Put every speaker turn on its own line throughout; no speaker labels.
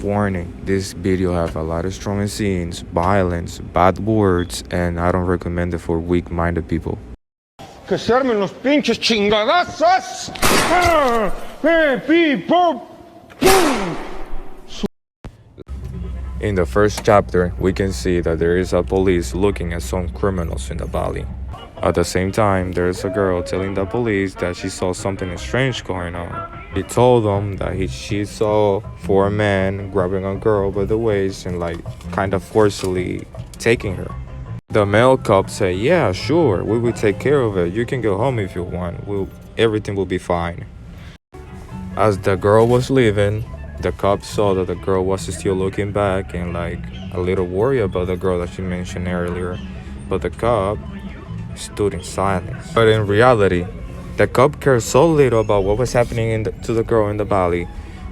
Warning, this video have a lot of strong scenes, violence, bad words, and I don't recommend it for weak-minded people.
Que se armen los pinches chingadazos.
In the first chapter, we can see that there is a police looking at some criminals in the valley. At the same time, there is a girl telling the police that she saw something strange going on. He told them that she saw four men grabbing a girl by the waist and kind of forcefully taking her. The male cop said, "Yeah, sure, we will take care of it. You can go home if you want. Everything will be fine." As the girl was leaving, the cop saw that the girl was still looking back and a little worried about the girl that she mentioned earlier. But the cop stood in silence. But in reality, the cop cared so little about what was happening to the girl in the valley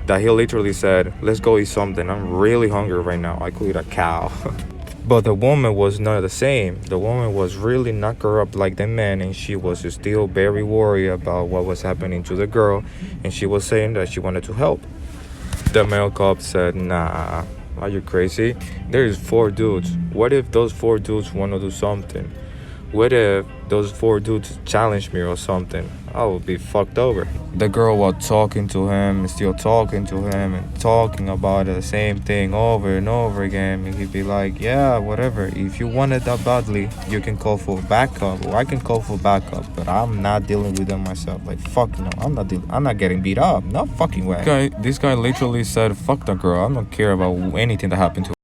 that he literally said, "Let's go eat something. I'm really hungry right now. I could eat a cow." But the woman was not the same. The woman was really not corrupt like the man, and she was still very worried about what was happening to the girl, and she was saying that she wanted to help. The male cop said, "Nah, are you crazy? There's four dudes. What if those four dudes want to do something? What if those four dudes challenge me or something? I would be fucked over." The girl was talking to him, still talking to him, and talking about the same thing over and over again. And he'd be like, "Yeah, whatever. If you want it that badly, you can call for backup, or I can call for backup. But I'm not dealing with them myself. Like, fuck no, I'm not getting beat up. No fucking way." This guy literally said, "Fuck the girl. I don't care about anything that happened to her.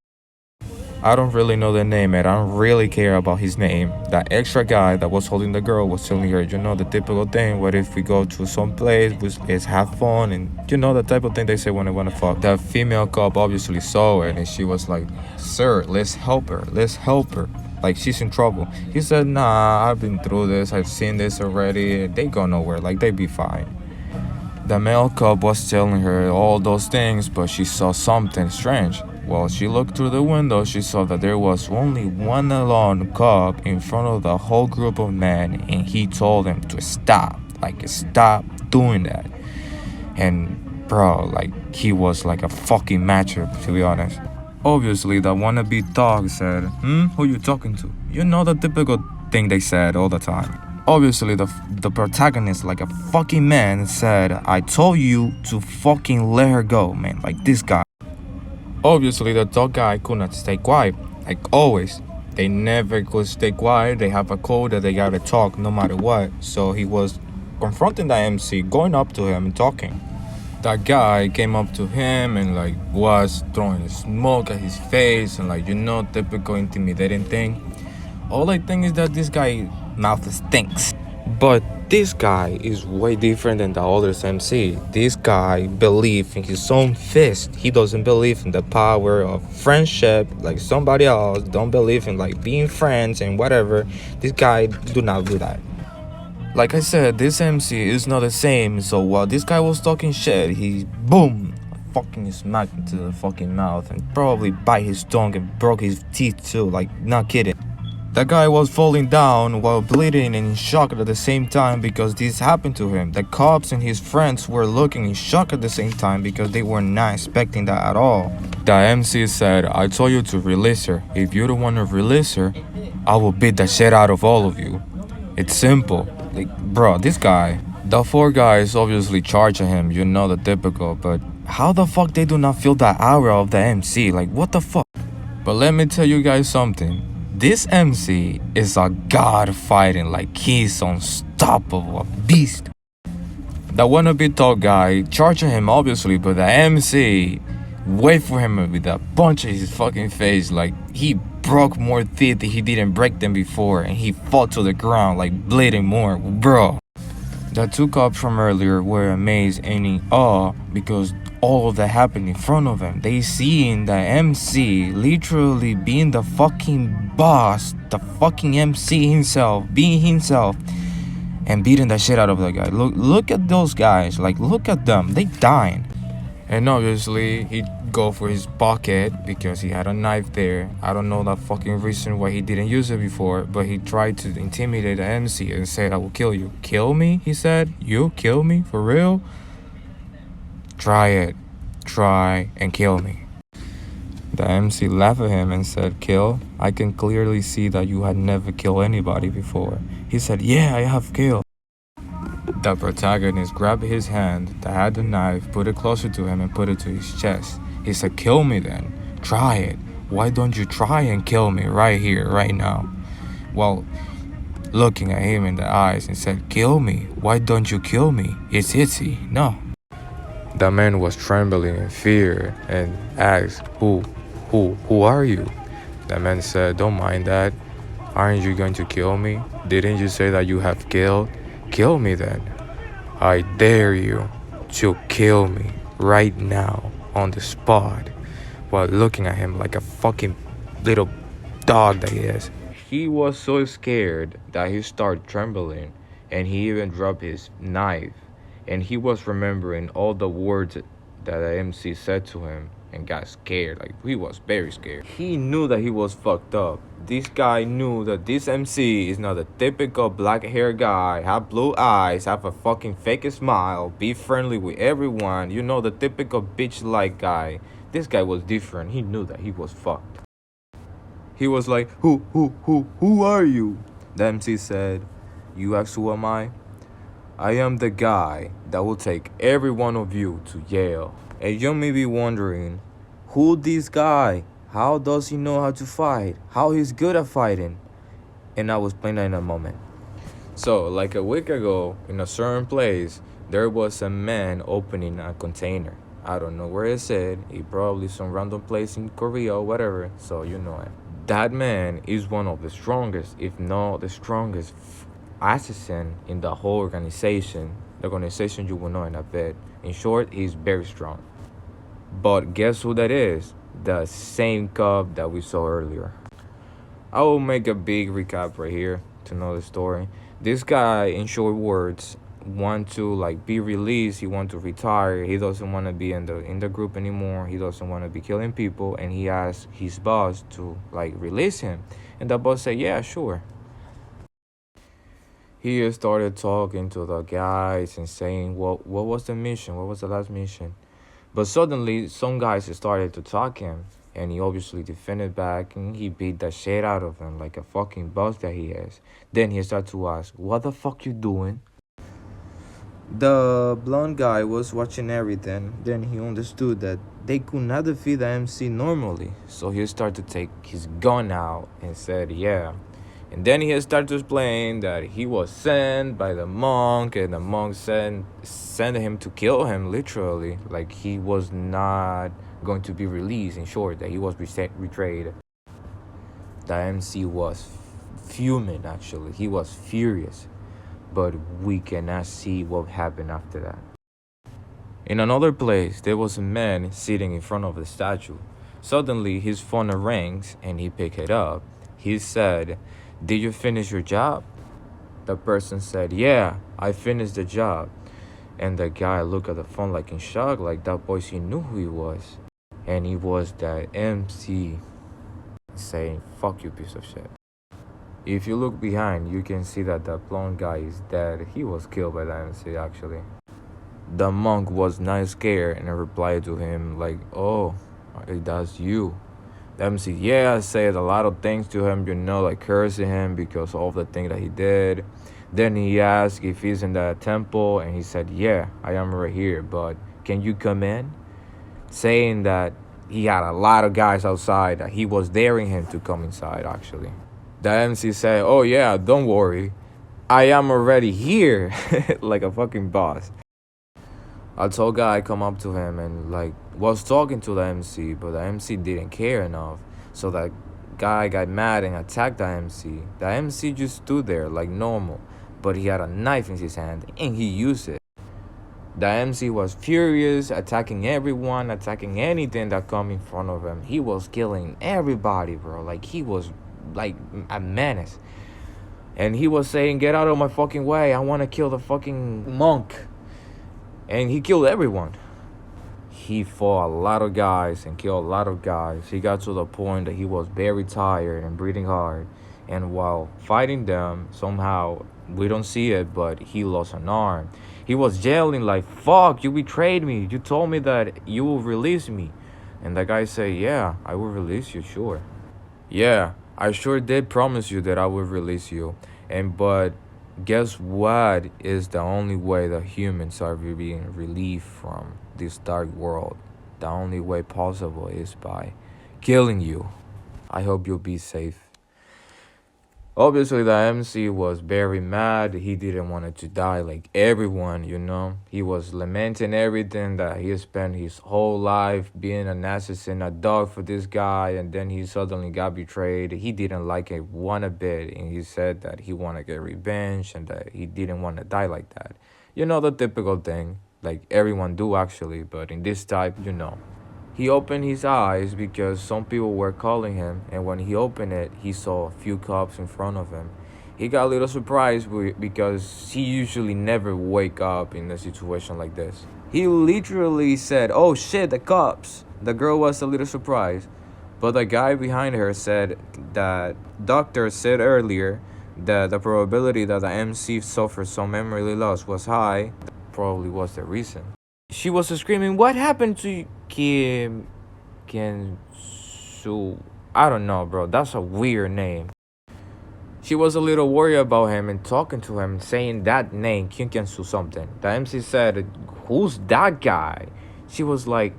I don't really know the name, and I don't really care about his name." That extra guy that was holding the girl was telling her, the typical thing, what if we go to some place, let's have fun, and the type of thing they say when they want to fuck. The female cop obviously saw it, and she was like, "Sir, let's help her. Like, she's in trouble." He said, "Nah, I've been through this. I've seen this already. They go nowhere. Like, they be fine." The male cop was telling her all those things, but she saw something strange. While she looked through the window, she saw that there was only one alone cop in front of the whole group of men, and he told them to stop. Stop doing that. And bro, he was like a fucking macho, to be honest. Obviously, the wannabe thug said, "Who you talking to?" The typical thing they said all the time. Obviously, the protagonist, like a fucking man, said, "I told you to fucking let her go, man." Like this guy. Obviously, the dog guy could not stay quiet. Like always, they never could stay quiet. They have a code that they gotta talk no matter what. So he was confronting the MC, going up to him and talking. That guy came up to him and was throwing smoke at his face and typical intimidating thing. All I think is that this guy mouth stinks. But this guy is way different than the other MC. This guy believes in his own fist. He doesn't believe in the power of friendship like somebody else. Don't believe in being friends and whatever. This guy do not do that. Like I said, this MC is not the same. So while this guy was talking shit, he boom, fucking smacked into the fucking mouth and probably bite his tongue and broke his teeth too. Not kidding. The guy was falling down while bleeding and in shock at the same time because this happened to him. The cops and his friends were looking in shock at the same time because they were not expecting that at all. The MC said, "I told you to release her. If you don't want to release her, I will beat the shit out of all of you. It's simple." Bro, this guy. The four guys obviously charging him, the typical, but how the fuck they do not feel the aura of the MC? What the fuck? But let me tell you guys something. This MC is a god fighting, he's unstoppable, a beast. The wannabe tall guy charging him obviously, but the MC wait for him with a punch in his fucking face. He broke more teeth, he didn't break them before, and he fell to the ground bleeding more, bro. The two cops from earlier were amazed and in awe because all of that happened in front of them. They seen the MC literally being the fucking boss, the fucking MC himself, being himself, and beating the shit out of the guy. Look at those guys. Look at them. They dying. And obviously, he'd go for his pocket because he had a knife there. I don't know the fucking reason why he didn't use it before, but he tried to intimidate the MC and said, "I will kill you." "Kill me?" he said. "You kill me? For real? Try it. Try and kill me." The MC laughed at him and said, "Kill? I can clearly see that you had never killed anybody before." He said, "Yeah, I have killed." The protagonist grabbed his hand that had the knife, put it closer to him, and put it to his chest. He said, "Kill me then. Try it. Why don't you try and kill me right here, right now?" Well, looking at him in the eyes and said, "Kill me. Why don't you kill me? It's easy. No." The man was trembling in fear and asked, Who are you?" The man said, "Don't mind that. Aren't you going to kill me? Didn't you say that you have killed? Kill me then. I dare you to kill me right now on the spot," while looking at him like a fucking little dog that he is. He was so scared that he started trembling, and he even dropped his knife, and he was remembering all the words that the MC said to him and got scared. Like, he was very scared. He knew that he was fucked up. This guy knew that this MC is not a typical black hair guy, have blue eyes, have a fucking fake smile, be friendly with everyone, you know, the typical bitch-like guy. This guy was different. He knew that he was fucked. He was like, who are you?" The MC said, "You ask who am I? I am the guy that will take every one of you to jail." And you may be wondering, who this guy? How does he know how to fight? How he's good at fighting? And I will explain that in a moment. So, like a week ago, in a certain place, there was a man opening a container. I don't know where it said. It probably some random place in Korea or whatever, so you know it. That man is one of the strongest, if not the strongest assassin in the whole organization. The organization you will know in a bit. In short, he's very strong. But guess who that is? The same cop that we saw earlier. I will make a big recap right here to know the story. This guy, in short words, want to like be released. He want to retire. He doesn't want to be in the group anymore. He doesn't want to be killing people, and he asked his boss to like release him. And the boss said, "Yeah, sure." He started talking to the guys and saying, what was the mission? What was the last mission? But suddenly, some guys started to talk him, and he obviously defended back, and he beat the shit out of them like a fucking boss that he is. Then he started to ask, "What the fuck you doing?" The blonde guy was watching everything. Then he understood that they could not defeat the MC normally. So he started to take his gun out and said, "Yeah." And then he started to explain that he was sent by the monk, and the monk sent him to kill him, literally. Like, he was not going to be released, in short, that he was betrayed. The MC was fuming, actually. He was furious. But we cannot see what happened after that. In another place, there was a man sitting in front of the statue. Suddenly, his phone rings, and he picked it up. He said, "Did you finish your job?" The person said, "Yeah, I finished the job." And the guy looked at the phone like in shock, like that boy, he knew who he was. And he was that MC saying, "Fuck you, piece of shit." If you look behind, you can see that the blonde guy is dead. He was killed by the MC, actually. The monk was not scared and replied to him like, "Oh, that's you." The MC, yeah, said a lot of things to him, you know, like cursing him because of the thing that he did. Then he asked if he's in the temple, and he said, "Yeah, I am right here, but can you come in?" Saying that he had a lot of guys outside, that he was daring him to come inside, actually. The MC said, "Oh yeah, don't worry. I am already here," like a fucking boss. A tall guy come up to him and like was talking to the MC, but the MC didn't care enough. So that guy got mad and attacked the MC. The MC just stood there like normal, but he had a knife in his hand and he used it. The MC was furious, attacking everyone, attacking anything that come in front of him. He was killing everybody, bro. Like, he was like a menace. And he was saying, "Get out of my fucking way. I want to kill the fucking monk." And he killed everyone. He fought a lot of guys and killed a lot of guys. He got to the point that he was very tired and breathing hard. And while fighting them, somehow, we don't see it, but he lost an arm. He was yelling like, "Fuck, you betrayed me. You told me that you will release me." And the guy said, yeah, I will release you, sure. Yeah, I sure did promise you that I would release you. But guess what is the only way that humans are being relieved from this dark world? The only way possible is by killing you. I hope you'll be safe. Obviously, the MC was very mad. He didn't want it to die like everyone, you know. He was lamenting everything that he spent his whole life being an assassin, a dog for this guy, and then he suddenly got betrayed. He didn't like it one a bit, and he said that he wanted to get revenge and that he didn't want to die like that. You know, the typical thing, like everyone do actually, but in this type, you know. He opened his eyes because some people were calling him, and when he opened it, he saw a few cops in front of him. He got a little surprised because he usually never wake up in a situation like this. He literally said, "Oh shit, the cops." The girl was a little surprised, but the guy behind her said that doctor said earlier that the probability that the MC suffered some memory loss was high. That probably was the reason. She was screaming, "What happened to Kim Su?" I don't know, bro. That's a weird name. She was a little worried about him and talking to him, saying that name, Kim Su something. The MC said, "Who's that guy?" She was like,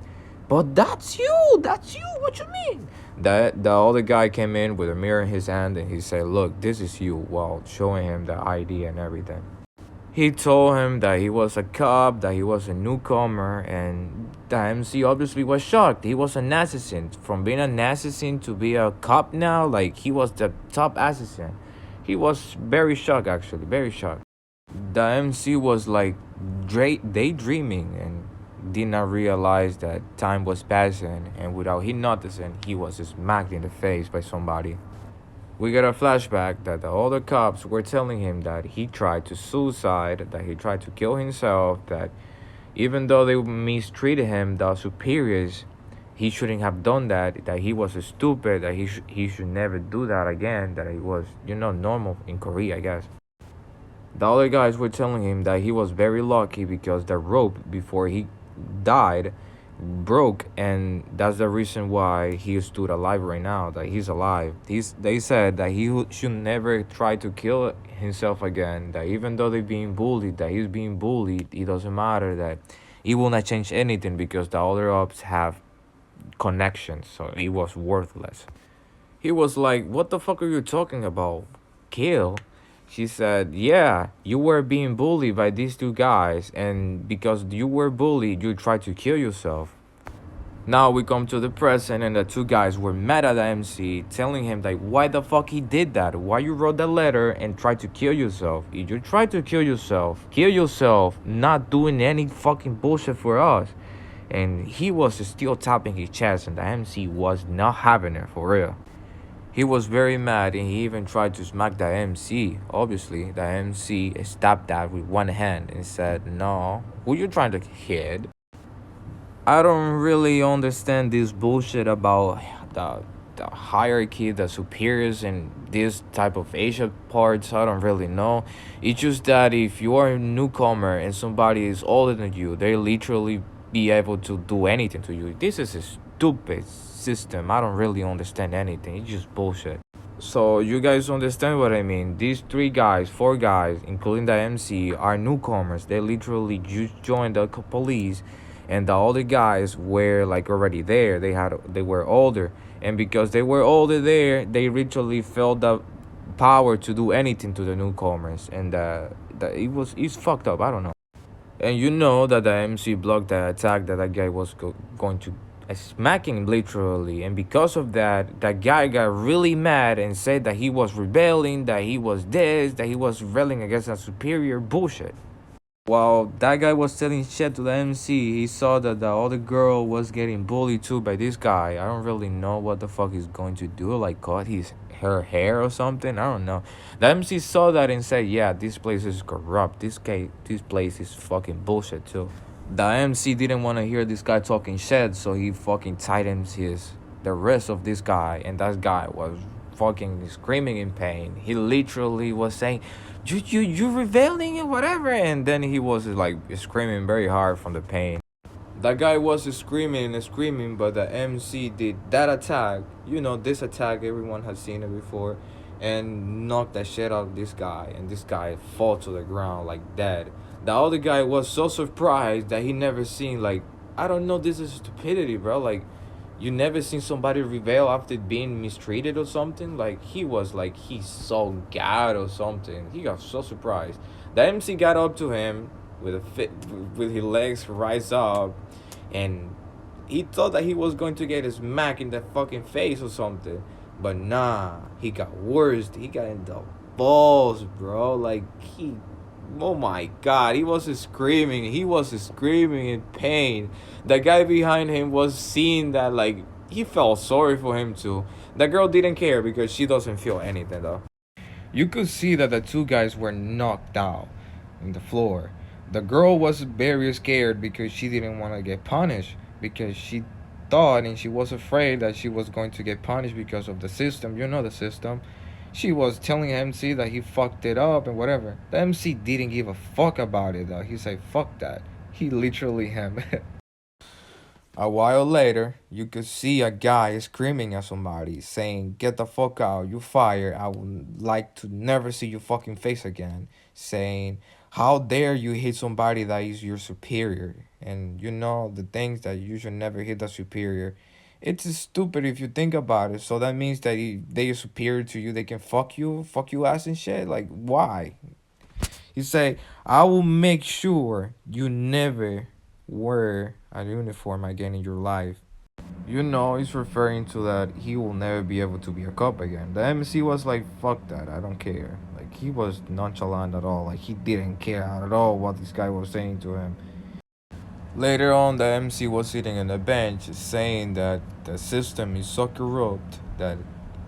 "But that's you. That's you. What you mean?" The other guy came in with a mirror in his hand and he said, "Look, this is you," while showing him the ID and everything. He told him that he was a cop, that he was a newcomer, and the MC obviously was shocked. He was an assassin. From being an assassin to be a cop now, like he was the top assassin. He was very shocked, actually, very shocked. The MC was like daydreaming and did not realize that time was passing, and without him noticing, he was smacked in the face by somebody. We get a flashback that the other cops were telling him that he tried to suicide, that he tried to kill himself, that even though they mistreated him, the superiors, he shouldn't have done that he was stupid, that he should never do that again, that he was, you know, normal in Korea, I guess. The other guys were telling him that he was very lucky because the rope before he died broke, and that's the reason why he stood alive right now, that he's alive. They said that he should never try to kill himself again, that even though they're being bullied, that he's being bullied, it doesn't matter, that it will not change anything because the other ops have connections, so he was worthless. He was like, "What the fuck are you talking about? Kill?" She said, "Yeah, you were being bullied by these two guys, and because you were bullied, you tried to kill yourself." Now we come to the present, and the two guys were mad at the MC, telling him like, why the fuck he did that? Why you wrote that letter and tried to kill yourself? If you tried to kill yourself, not doing any fucking bullshit for us. And he was still tapping his chest, and the MC was not having it for real. He was very mad and he even tried to smack the MC. Obviously, the MC stopped that with one hand and said, "No, who you trying to hit?" I don't really understand this bullshit about the hierarchy, the superiors, and this type of Asia parts. I don't really know. It's just that if you are a newcomer and somebody is older than you, they literally be able to do anything to you. This is a stupid system. I don't really understand anything. It's just bullshit. So you guys understand what I mean? These four guys, including the MC, are newcomers. They literally just joined the police, and the other guys were like already there. They were older, and because they were older there, they literally felt the power to do anything to the newcomers, and it's fucked up. I don't know. And you know that the MC blocked the attack that guy was going to smack him literally. And because of that, that guy got really mad and said that he was rebelling, that he was this, that he was rebelling against a superior bullshit. While that guy was telling shit to the MC, he saw that the other girl was getting bullied too by this guy. I don't really know what the fuck he's going to do, like cut her hair or something. I don't know. The MC saw that and said, "Yeah, this place is corrupt. This place is fucking bullshit too." The MC didn't want to hear this guy talking shit, so he fucking tightens the wrist of this guy, and that guy was fucking screaming in pain. He literally was saying, you rebelling and whatever, and then he was like screaming very hard from the pain. That guy was screaming and screaming, but the MC did that attack. You know, this attack, everyone has seen it before, and knocked that shit out of this guy, and this guy fall to the ground like dead. The other guy was so surprised that he never seen, like, I don't know, this is stupidity, bro. Like, you never seen somebody rebel after being mistreated or something? Like, he was like, he saw God or something. He got so surprised. The MC got up to him with with his legs rise up, and he thought that he was going to get a smack in the fucking face or something. But nah, he got worse. He got in the balls, bro. Like, oh my god, he was screaming. He was screaming in pain. The guy behind him was seeing that, like, he felt sorry for him too. The girl didn't care because she doesn't feel anything though. You could see that the two guys were knocked out on the floor. The girl was very scared because she didn't want to get punished, because she thought and she was afraid that she was going to get punished because of the system. You know the system. She was telling MC that he fucked it up and whatever. The MC didn't give a fuck about it though. He said fuck that. He literally him. A while later, you could see a guy screaming at somebody, saying, "Get the fuck out, you fired. I would like to never see your fucking face again." Saying, "How dare you hit somebody that is your superior?" And you know, the things that you should never hit the superior. It's stupid if you think about it. So that means that if they are superior to you, they can fuck you ass and shit? Like, why? He say, "I will make sure you never wear a uniform again in your life." You know, he's referring to that he will never be able to be a cop again. The MC was like, fuck that, I don't care. Like, he was nonchalant at all. Like, he didn't care at all what this guy was saying to him. Later on, the MC was sitting on the bench saying that the system is so corrupt that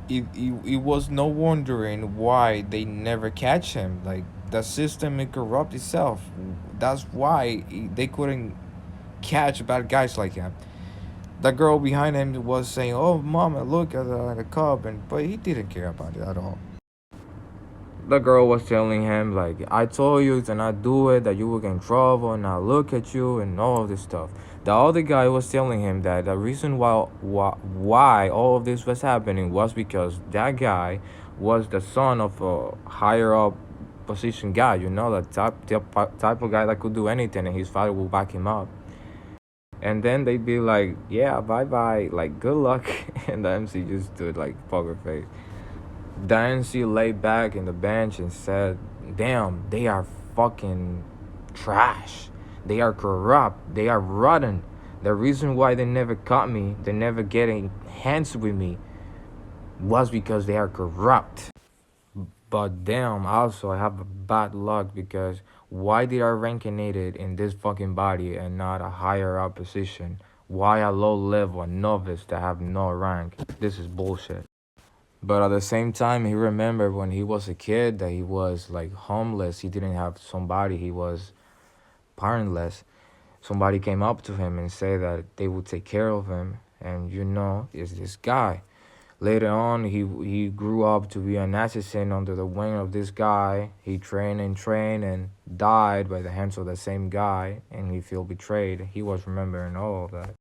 it was no wondering why they never catch him. Like, the system is corrupt itself. That's why they couldn't catch bad guys like him. The girl behind him was saying, "Oh, mama, look at the cop," but he didn't care about it at all. The girl was telling him, like, "I told you to not do it, that you will get in trouble, and I look at you, and all of this stuff." The other guy was telling him that the reason why all of this was happening was because that guy was the son of a higher up position guy, you know, the type of guy that could do anything, and his father will back him up. And then they'd be like, "Yeah, bye-bye, like, good luck." And the MC just stood like poker face. The MC lay back in the bench and said, "Damn, they are fucking trash. They are corrupt. They are rotten. The reason why they never caught me, they never getting hands with me, was because they are corrupt. But damn, also I have a bad luck because why they are reincarnated in this fucking body and not a higher up position? Why a low level, a novice that have no rank? This is bullshit." But at the same time, he remembered when he was a kid that he was like homeless. He didn't have somebody. He was parentless. Somebody came up to him and said that they would take care of him. And you know, it's this guy. Later on, he grew up to be an assassin under the wing of this guy. He trained and died by the hands of the same guy, and he felt betrayed. He was remembering all of that.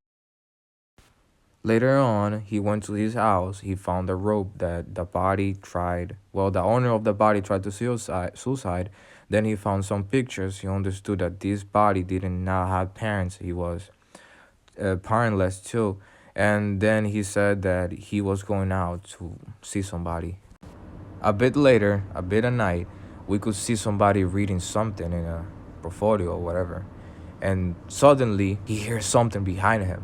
Later on, he went to his house. He found a rope that the owner of the body tried to suicide. Then he found some pictures. He understood that this body didn't now have parents. He was parentless too. And then he said that he was going out to see somebody. A bit later, a bit at night, we could see somebody reading something in a portfolio or whatever. And suddenly, he hears something behind him.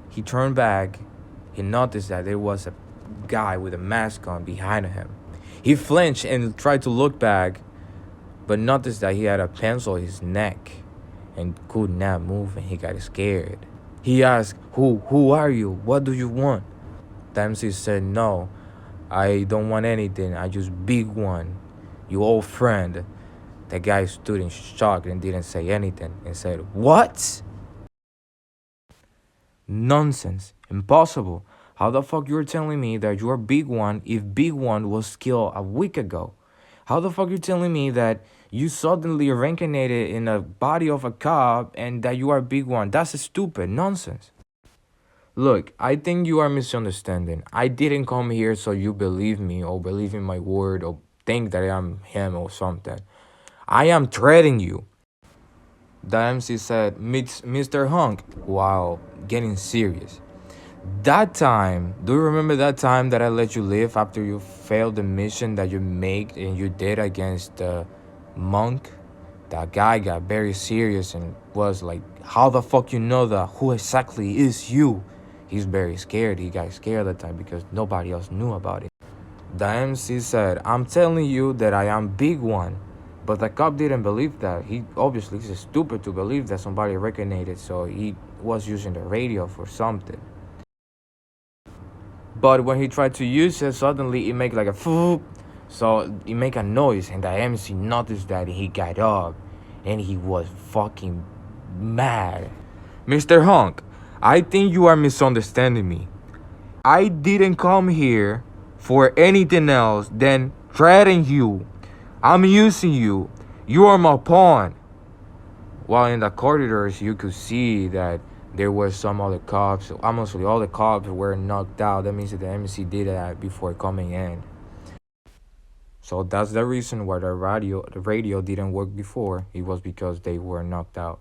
He turned back. He noticed that there was a guy with a mask on behind him. He flinched and tried to look back, but noticed that he had a pencil in his neck and could not move, and he got scared. He asked, Who are you? What do you want?" The MC said, "No, I don't want anything. I just big one. Your old friend." The guy stood in shock and didn't say anything and said, "What? Nonsense. Impossible. How the fuck you're telling me that you're big one if big one was killed a week ago? How the fuck you telling me that you suddenly reincarnated in a body of a cop and that you are a big one? That's stupid nonsense. Look, I think you are misunderstanding. I didn't come here so you believe me or believe in my word or think that I am him or something. I am threatening you. The MC said, Mr. Hunk, while getting serious. That time, do you remember that time that I let you live after you failed the mission that you made and you did against the monk? That guy got very serious and was like, how the fuck you know that? Who exactly is you? He's very scared. He got scared at the time because nobody else knew about it. The MC said, I'm telling you that I am big one. But the cop didn't believe that. He obviously is stupid to believe that somebody reincarnated, so he was using the radio for something. But when he tried to use it, suddenly it make like a foop. So it make a noise, and the MC noticed that, and he got up, and he was fucking mad. Mr. Honk, I think you are misunderstanding me. I didn't come here for anything else than threatening you. I'm using you. You are my pawn. While in the corridors, you could see that there were some other cops. Almost all the cops were knocked out. That means that the MC did that before coming in. So that's the reason why the radio didn't work before. It was because they were knocked out.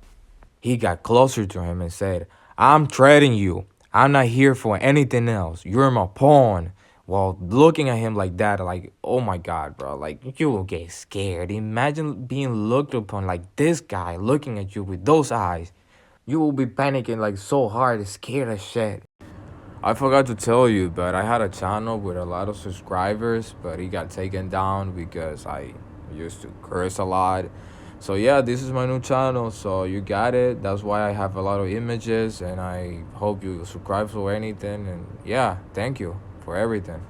He got closer to him and said, I'm threatening you. I'm not here for anything else. You're my pawn. While looking at him like that, like, oh my God, bro, like, you will get scared. Imagine being looked upon like this guy looking at you with those eyes. You will be panicking like so hard, scared as shit. I forgot to tell you, but I had a channel with a lot of subscribers, but it got taken down because I used to curse a lot. So yeah, this is my new channel, so you got it. That's why I have a lot of images, and I hope you subscribe for anything. And yeah, thank you for everything.